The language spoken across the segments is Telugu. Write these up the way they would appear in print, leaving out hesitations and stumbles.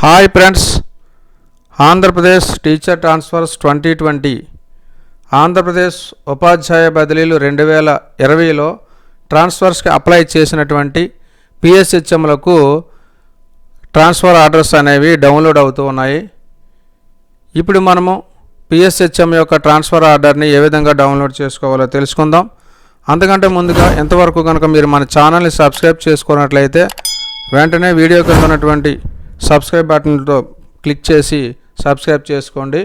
Hi friends, Andhra Pradesh teacher transfers 2020 Andhra Pradesh ఉపాధ్యాయ బదిలీలు 2020లో ట్రాన్స్ఫర్స్కి అప్లై చేసినటువంటి PSHMలకు ట్రాన్స్ఫర్ ఆర్డర్స్ అనేవి డౌన్లోడ్ అవుతూ ఉన్నాయి. ఇప్పుడు మనము PSHM యొక్క ట్రాన్స్ఫర్ ఆర్డర్ని ఏ విధంగా డౌన్లోడ్ చేసుకోవాలో తెలుసుకుందాం. అంతకంటే ముందుగా ఎంతవరకు కనుక మీరు మన ఛానల్ని సబ్స్క్రైబ్ చేసుకున్నట్లయితే వెంటనే వీడియో కింద ఉన్నటువంటి సబ్స్క్రైబ్ బటన్తో క్లిక్ చేసి సబ్స్క్రైబ్ చేసుకోండి.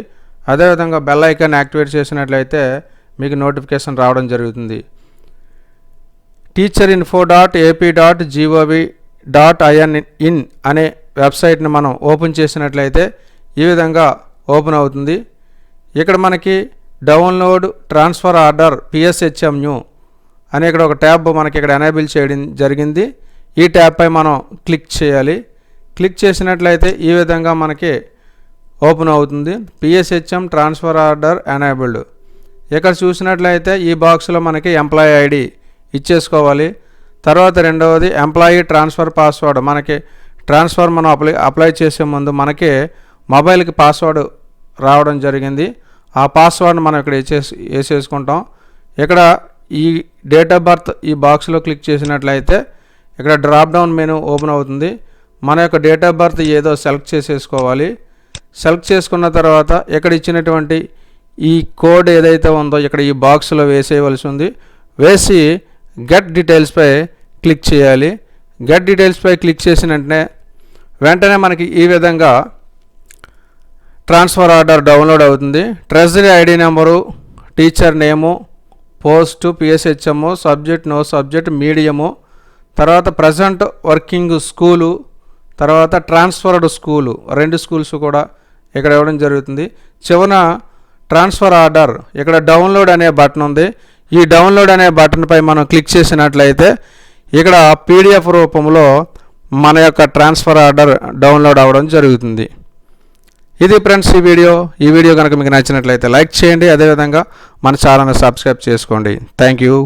అదేవిధంగా బెల్ ఐకాన్ యాక్టివేట్ చేసినట్లయితే మీకు నోటిఫికేషన్ రావడం జరుగుతుంది. teacherinfo.ap.gov.in అనే వెబ్సైట్ని మనం ఓపెన్ చేసినట్లయితే ఈ విధంగా ఓపెన్ అవుతుంది. ఇక్కడ మనకి download transfer order PSHM new అనే ఇక్కడ ఒక ట్యాబ్ మనకి ఇక్కడ ఎనేబుల్ చేయడం జరిగింది. ఈ ట్యాబ్ పై మనం క్లిక్ చేయాలి. క్లిక్ చేసినట్లయితే ఈ విధంగా మనకి ఓపెన్ అవుతుంది. PSHM transfer order enabled. ఇక్కడ చూసినట్లయితే ఈ బాక్స్లో మనకి ఎంప్లాయీ ఐడి ఇచ్చేసుకోవాలి. తర్వాత రెండవది ఎంప్లాయీ ట్రాన్స్ఫర్ పాస్వర్డ్. మనకి ట్రాన్స్ఫర్ మనం అప్లై చేసే ముందు మనకి మొబైల్కి పాస్వర్డ్ రావడం జరిగింది. ఆ పాస్వర్డ్ని మనం ఇక్కడ వేసేసుకుంటాం. ఇక్కడ ఈ డేట్ ఆఫ్ బర్త్ ఈ బాక్స్లో క్లిక్ చేసినట్లయితే ఇక్కడ డ్రాప్ డౌన్ మెనూ ఓపెన్ అవుతుంది. మన యొక్క డేట్ ఆఫ్ బర్త్ ఏదో సెలెక్ట్ చేసేసుకోవాలి. సెలెక్ట్ చేసుకున్న తర్వాత ఇక్కడ ఇచ్చినటువంటి ఈ కోడ్ ఏదైతే ఉందో ఇక్కడ ఈ బాక్స్లో వేసేయవలసి ఉంది. వేసి గెట్ డీటెయిల్స్పై క్లిక్ చేయాలి. గెట్ డీటెయిల్స్పై క్లిక్ చేసిన వెంటనే మనకి ఈ విధంగా ట్రాన్స్ఫర్ ఆర్డర్ డౌన్లోడ్ అవుతుంది. Treasury ID number, teacher name, post PSHM, subject no subject, medium, తర్వాత ప్రజెంట్ వర్కింగ్ స్కూలు, తర్వాత ట్రాన్స్ఫర్డ్ స్కూలు, 2 స్కూల్స్ కూడా ఇక్కడ ఇవ్వడం జరుగుతుంది. చివరన ట్రాన్స్ఫర్ ఆర్డర్ ఇక్కడ డౌన్లోడ్ అనే బటన్ ఉంది. ఈ డౌన్లోడ్ అనే బటన్పై మనం క్లిక్ చేసినట్లయితే ఇక్కడ PDF రూపంలో మన యొక్క ట్రాన్స్ఫర్ ఆర్డర్ డౌన్లోడ్ అవ్వడం జరుగుతుంది. ఇది ఫ్రెండ్స్ ఈ వీడియో కనుక మీకు నచ్చినట్లయితే లైక్ చేయండి. అదేవిధంగా మన ఛానల్ని సబ్స్క్రైబ్ చేసుకోండి. Thank you.